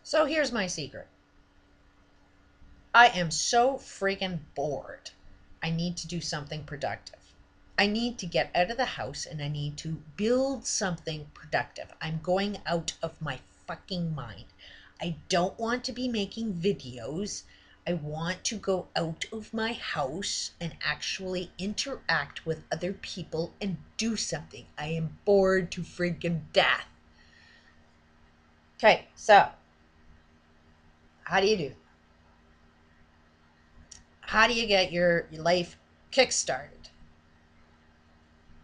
So here's my secret. I am so freaking bored. I need to do something productive. I need to get out of the house and I need to build something productive. I'm going out of my fucking mind. I don't want to be making videos. I want to go out of my house and actually interact with other people and do something. I am bored to freaking death. Okay, so how do you do? How do you get your life kickstarted?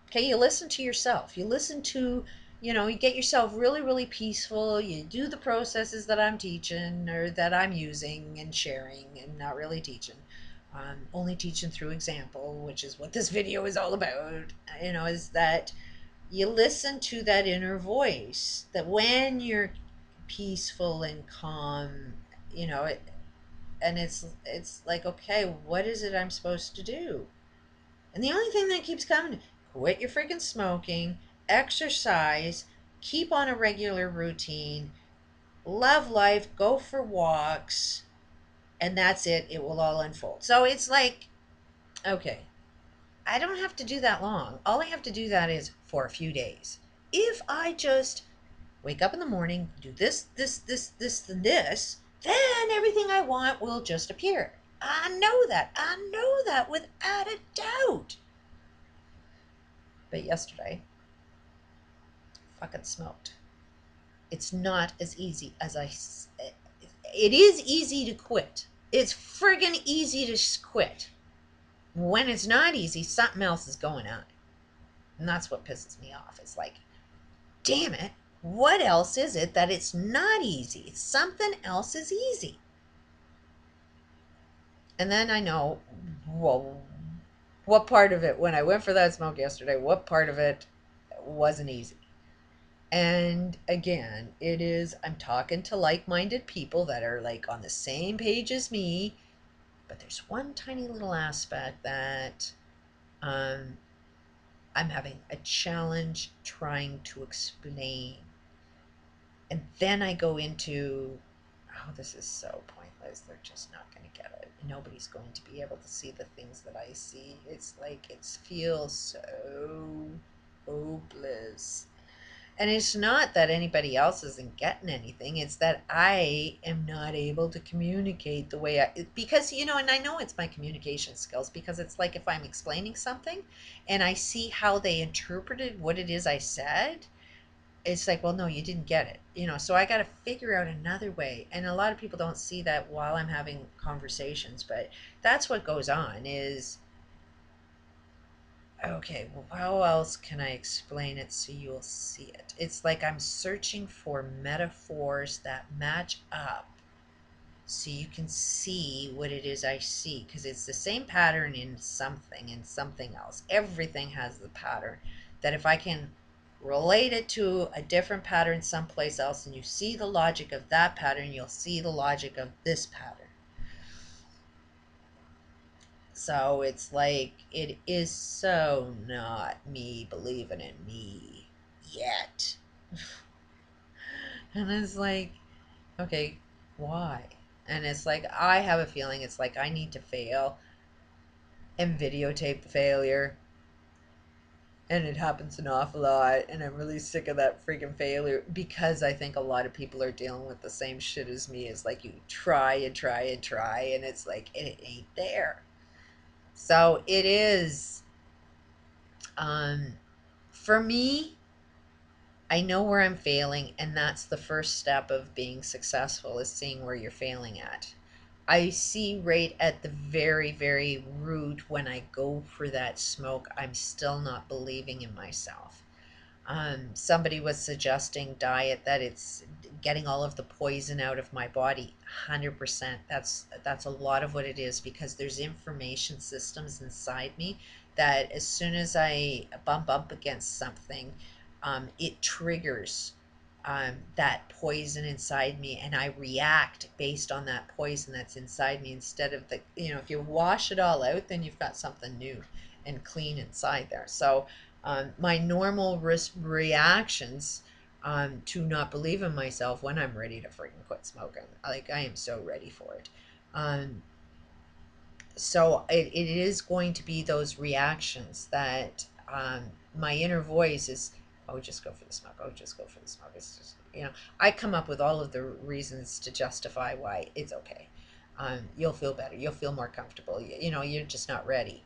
Okay, you listen to yourself. You listen to, you get yourself really, really peaceful. You do the processes that I'm teaching or that I'm using and sharing and not really teaching. Only teaching through example, which is what this video is all about, is that you listen to that inner voice that when you're peaceful and calm, and it's like, okay, what is it I'm supposed to do? And the only thing that keeps coming, quit your freaking smoking, exercise, keep on a regular routine, love life, go for walks, and that's it. It will all unfold. So it's like, okay, I don't have to do that long. All I have to do that is for a few days. If I just wake up in the morning, do this, and this, then everything I want will just appear. I know that. I know that without a doubt. But yesterday, fucking smoked. It's not as easy as it is easy to quit. It's friggin' easy to quit. When it's not easy, something else is going on. And that's what pisses me off. It's like, damn it, what else is it that it's not easy? Something else is easy. And then I know, well, what part of it, when I went for that smoke yesterday, what part of it wasn't easy? And again, I'm talking to like minded people that are like on the same page as me, but there's one tiny little aspect that um, I'm having a challenge trying to explain. And then I go into, oh, this is so pointless. They're just not going to get it. Nobody's going to be able to see the things that I see. It's like it feels so hopeless. And it's not that anybody else isn't getting anything. It's that I am not able to communicate the way because, and I know it's my communication skills because it's like if I'm explaining something and I see how they interpreted what it is I said, it's like, well, no, you didn't get it. So I got to figure out another way. And a lot of people don't see that while I'm having conversations, but that's what goes on is, okay, well, how else can I explain it so you'll see it? It's like I'm searching for metaphors that match up so you can see what it is I see because it's the same pattern in something and something else. Everything has the pattern that if I can relate it to a different pattern someplace else and you see the logic of that pattern, you'll see the logic of this pattern. So it's like it is so not me believing in me yet. And it's like, okay, why? And it's like I have a feeling it's like I need to fail and videotape the failure. And it happens an awful lot, and I'm really sick of that freaking failure because I think a lot of people are dealing with the same shit as me. It's like you try and try and try, and it's like it ain't there. So it is um, for me, I know where I'm failing, and that's the first step of being successful is seeing where you're failing at. I see right at the very, very root when I go for that smoke, I'm still not believing in myself. Somebody was suggesting diet that it's getting all of the poison out of my body. 100%. That's a lot of what it is because there's information systems inside me that as soon as I bump up against something, it triggers that poison inside me, and I react based on that poison that's inside me instead of if you wash it all out, then you've got something new and clean inside there. So my normal reactions to not believe in myself when I'm ready to freaking quit smoking. Like, I am so ready for it. Um, so it is going to be those reactions that my inner voice is, oh, just go for the smoke. Oh, just go for the smoke. It's just, I come up with all of the reasons to justify why it's okay. You'll feel better. You'll feel more comfortable. You're just not ready.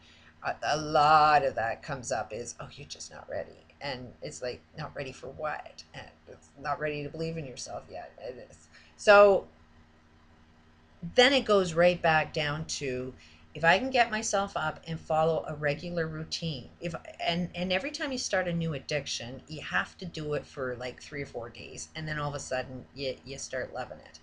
A lot of that comes up is, oh, you're just not ready. And it's like, not ready for what? And it's not ready to believe in yourself yet. It is. So then it goes right back down to, if I can get myself up and follow a regular routine, if and every time you start a new addiction, you have to do it for like 3 or 4 days, and then all of a sudden you start loving it.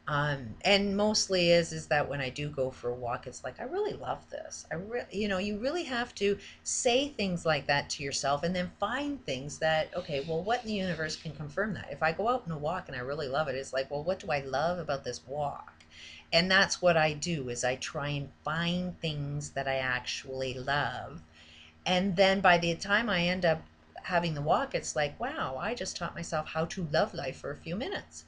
And mostly is that when I do go for a walk, it's like, I really love this. You really have to say things like that to yourself, and then find things that, okay, well, what in the universe can confirm that? If I go out on a walk and I really love it, it's like, well, what do I love about this walk? And that's what I do, is I try and find things that I actually love. And then by the time I end up having the walk, it's like, wow, I just taught myself how to love life for a few minutes.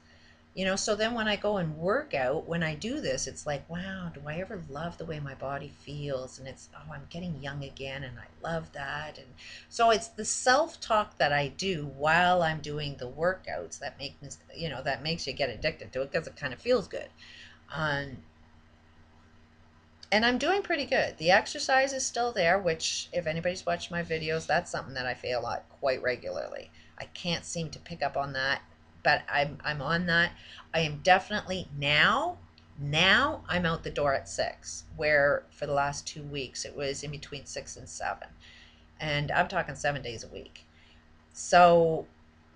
So then when I go and work out, when I do this, it's like, wow, do I ever love the way my body feels? And it's, oh, I'm getting young again, and I love that. And so it's the self-talk that I do while I'm doing the workouts that that makes you get addicted to it, because it kind of feels good. Um, and I'm doing pretty good. The exercise is still there, which, if anybody's watched my videos, that's something that I fail at quite regularly. I can't seem to pick up on that, but I'm on that. I am definitely now I'm out the door at 6, where for the last 2 weeks it was in between 6 and 7. And I'm talking 7 days a week. So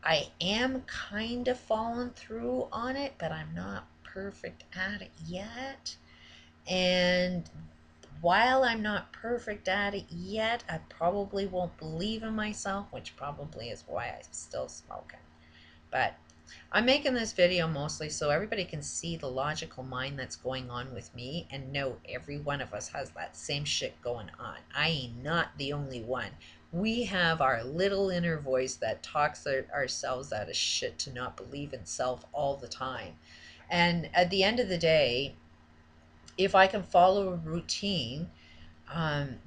I am kind of falling through on it, but I'm not perfect at it yet. And while I'm not perfect at it yet, I probably won't believe in myself, which probably is why I'm still smoking. But I'm making this video mostly so everybody can see the logical mind that's going on with me, and know every one of us has that same shit going on. I ain't not the only one. We have our little inner voice that talks ourselves out of shit to not believe in self all the time. And at the end of the day, if I can follow a routine,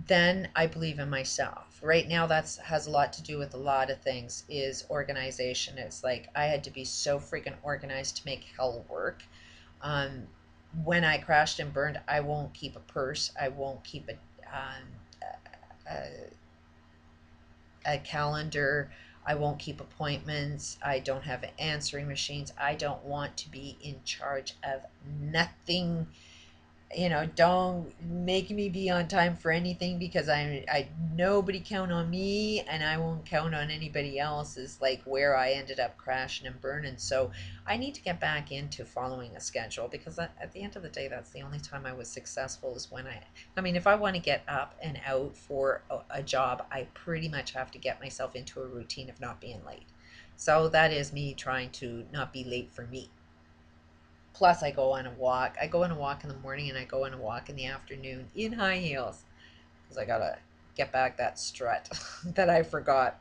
then I believe in myself. Right now, that's has a lot to do with a lot of things, is organization. It's like, I had to be so freaking organized to make hell work. Um, when I crashed and burned, I won't keep a purse. I won't keep a, a calendar. I won't keep appointments. I don't have answering machines. I don't want to be in charge of nothing. Don't make me be on time for anything, because I nobody count on me, and I won't count on anybody else, is like where I ended up crashing and burning. So I need to get back into following a schedule, because at the end of the day, that's the only time I was successful, is when I mean, if I want to get up and out for a job, I pretty much have to get myself into a routine of not being late. So that is me trying to not be late for me. Plus, I go on a walk. I go on a walk in the morning, and I go on a walk in the afternoon in high heels, because I gotta get back that strut that I forgot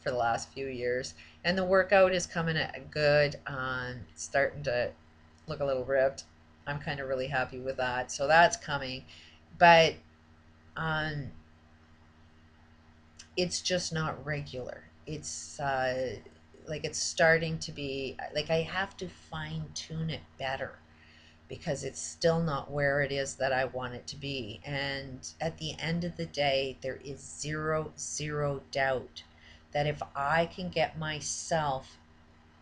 for the last few years. And the workout is coming at good. It's starting to look a little ripped. I'm kind of really happy with that. So that's coming. But um, it's just not regular. It's like, it's starting to be like, I have to fine tune it better, because it's still not where it is that I want it to be. And at the end of the day, there is zero doubt that if I can get myself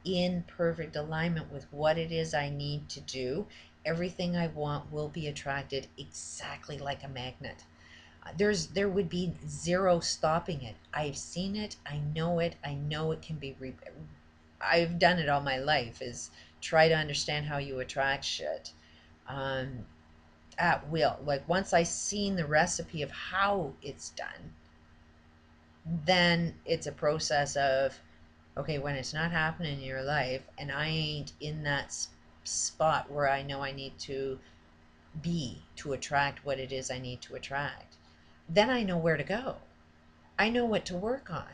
in perfect alignment with what it is I need to do, everything I want will be attracted exactly like a magnet. There would be zero stopping it. I've seen it. I know it. I know it can be. I've done it all my life. Is try to understand how you attract shit, um, at will. Like, once I seen the recipe of how it's done, then it's a process of, okay, when it's not happening in your life, and I ain't in that spot where I know I need to be to attract what it is I need to attract, then I know where to go. I know what to work on.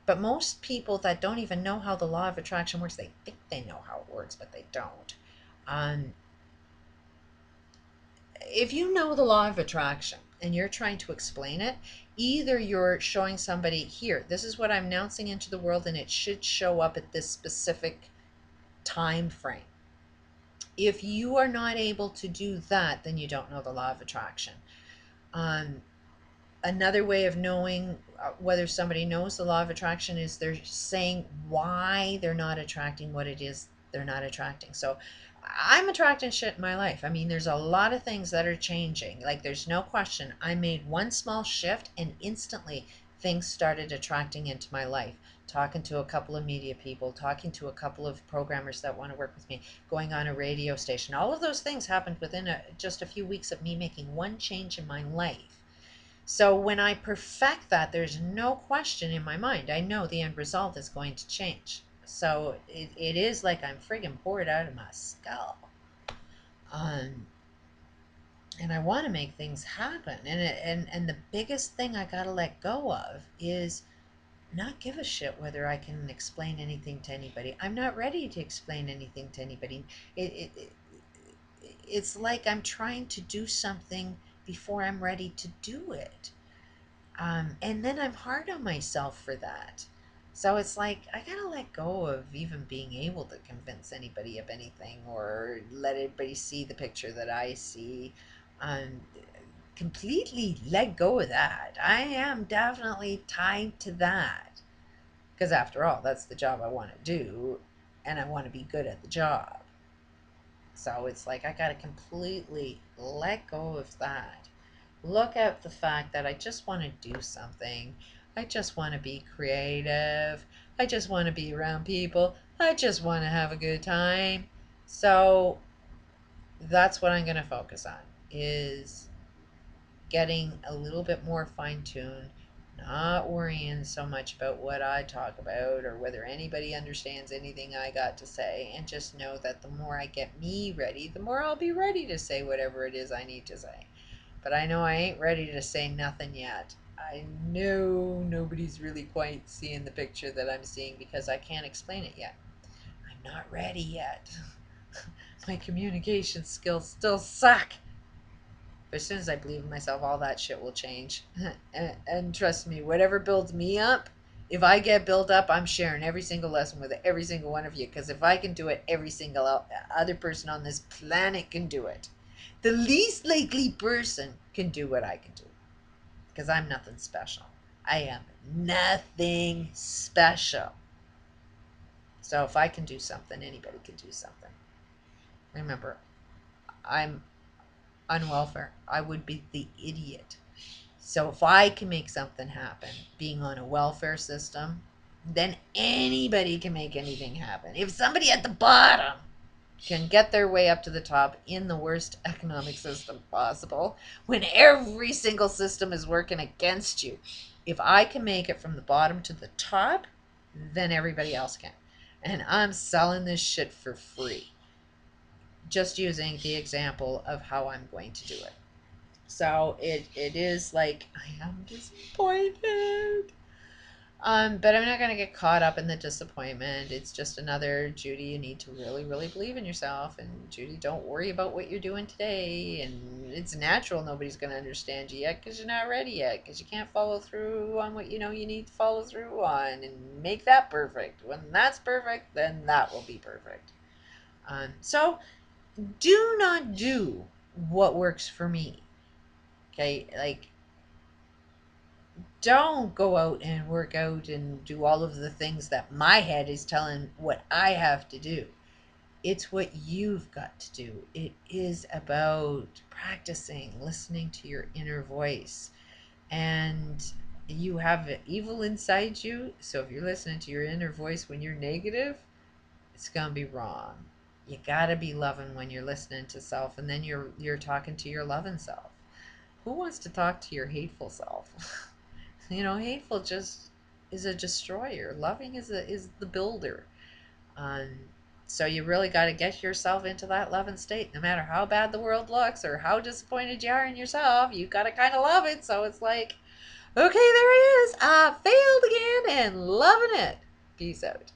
But most people that don't even know how the law of attraction works, they think they know how it works, but they don't. Um, if you know the law of attraction and you're trying to explain it, either you're showing somebody, here, this is what I'm announcing into the world, and it should show up at this specific time frame. If you are not able to do that, then you don't know the law of attraction. Um, Another way of knowing whether somebody knows the law of attraction is they're saying why they're not attracting what it is they're not attracting. So I'm attracting shit in my life. I mean, there's a lot of things that are changing. Like, there's no question. I made one small shift and instantly things started attracting into my life. Talking to a couple of media people, talking to a couple of programmers that want to work with me, going on a radio station. All of those things happened within just a few weeks of me making one change in my life. So when I perfect that, there's no question in my mind. I know the end result is going to change. So it is like I'm friggin' bored out of my skull. Um, and I want to make things happen. And the biggest thing I got to let go of is not give a shit whether I can explain anything to anybody. I'm not ready to explain anything to anybody. It's like I'm trying to do something before I'm ready to do it. And then I'm hard on myself for that. So it's like I gotta let go of even being able to convince anybody of anything or let everybody see the picture that I see. Um, Completely let go of that. I am definitely tied to that because, after all, that's the job I want to do, and I want to be good at the job. So it's like I gotta completely let go of that. Look at the fact that I just want to do something. I just want to be creative. I just want to be around people. I just want to have a good time. So that's what I'm going to focus on, is getting a little bit more fine-tuned, not worrying so much about what I talk about or whether anybody understands anything I got to say, and just know that the more I get me ready, the more I'll be ready to say whatever it is I need to say. But I know I ain't ready to say nothing yet. I know nobody's really quite seeing the picture that I'm seeing because I can't explain it yet. I'm not ready yet. My communication skills still suck. But as soon as I believe in myself, all that shit will change. And trust me, whatever builds me up, if I get built up, I'm sharing every single lesson with every single one of you. Because if I can do it, every single other person on this planet can do it. The least likely person can do what I can do. Because I'm nothing special. I am nothing special. So if I can do something, anybody can do something. Remember, I'm on welfare. I would be the idiot. So if I can make something happen being on a welfare system, then anybody can make anything happen. If somebody at the bottom can get their way up to the top in the worst economic system possible, when every single system is working against you, if I can make it from the bottom to the top, then everybody else can. And I'm selling this shit for free, just using the example of how I'm going to do it. So it is like, I am disappointed. But I'm not going to get caught up in the disappointment. It's just another, Judy, you need to really, really believe in yourself. And Judy, don't worry about what you're doing today. And it's natural nobody's going to understand you yet because you're not ready yet. Because you can't follow through on what you know you need to follow through on and make that perfect. When that's perfect, then that will be perfect. So do not do what works for me. Okay, like, don't go out and work out and do all of the things that my head is telling what I have to do. It's what you've got to do. It is about practicing listening to your inner voice. And you have evil inside you. So if you're listening to your inner voice when you're negative, it's going to be wrong. You got to be loving when you're listening to self, and then you're talking to your loving self. Who wants to talk to your hateful self? Hateful just is a destroyer. Loving is the builder. Um, so you really got to get yourself into that loving state. No matter how bad the world looks or how disappointed you are in yourself, you got to kind of love it. So it's like, Okay, there he is. I failed again and loving it. Peace out.